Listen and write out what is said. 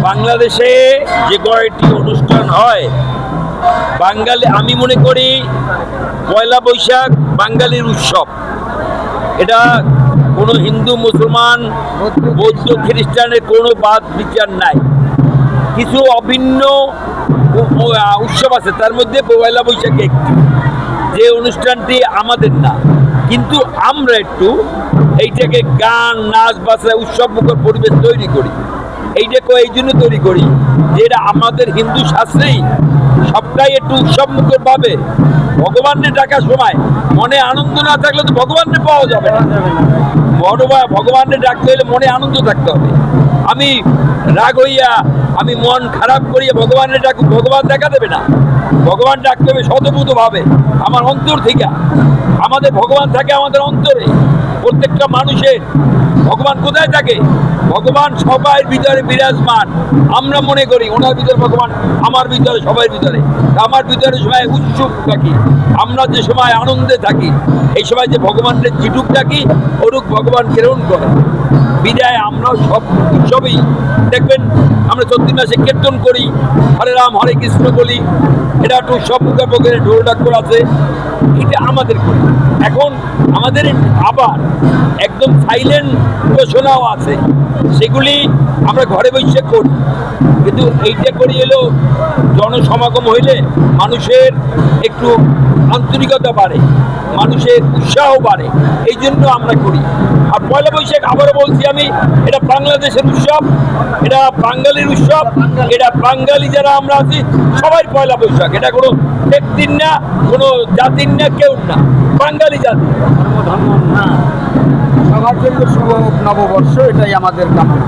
বাংলাদেশে যে কয়টি অনুষ্ঠান হয় বাঙালি, আমি মনে করি পয়লা বৈশাখ বাঙালির উৎসব। এটা কোনো হিন্দু, মুসলমান, বৌদ্ধ, খ্রিস্টানের কোনো বাদ বিচার নাই। কিছু অভিন্ন উৎসব আছে, তার মধ্যে পয়লা বৈশাখ একটি, যে অনুষ্ঠানটি আমাদের না, কিন্তু আমরা একটু এইটাকে গান, নাচ, বাজনা, উৎসব মুখর পরিবেশ তৈরি করি। এইটাকে এই জন্য তৈরি করি যে এটা আমাদের হিন্দু শাস্ত্রেই সবটাই একটু উৎসব মুখর পাবে। ভগবানের ডাকার সময় মনে আনন্দ না থাকলে তো ভগবানকে পাওয়া যাবে না। ভগবানের ডাকতে হলে মনে আনন্দ থাকতে হবে। আমি রাগ হইয়া, আমি মন খারাপ করিয়া ভগবানের ডাক, ভগবান দেখা দেবে না। ভগবান ডাকতে হবে শতভূত ভাবে, আমার অন্তর থেকে। আমাদের ভগবান থাকে আমাদের অন্তরে। প্রত্যেকটা মানুষের ভগবান কোথায় থাকে? ভগবান সবার ভিতরে বিরাজমান। আমরা মনে করি ওনার ভিতরে ভগবান, আমার ভিতরে, সবার ভিতরে। আমার ভিতরে সময় উৎসুক থাকি, আমরা যে সময় আনন্দে থাকি, এই সময় যে ভগবানের চিটুক থাকি, ওরূপ ভগবান গ্রহণ করে। বিদায় আমরা সব উৎসবেই দেখবেন আমরা 14 মাসে কীর্তন করি, হরে রাম হরে কৃষ্ণ বলি। এটা একটু সব মুখে ঢোল ডাক্কর আছে, এটা আমাদের করি। এখন আমাদের আবার একদম সাইলেন্ট ঘোষণাও আছে, সেগুলি আমরা ঘরে বসে করি। কিন্তু এইটা করি এলো জনসমাগম হইলে মানুষের একটু আন্তরিকতা বাড়ে, মানুষের উৎসাহ বাড়ে, এই জন্য আমরা করি। আর পয়লা বৈশাখ আবারও বলছি আমি, এটা বাংলাদেশের উৎসব, এটা বাঙালির উৎসব, এটা বাঙালি যারা আমরা আছি সবাই পয়লা বৈশাখ। এটা কোনো ব্যক্তির না, কোনো জাতির না, কেউ না, বাঙালি জাতি। সবার জন্য শুভ নববর্ষ, এটাই আমাদের কামনা।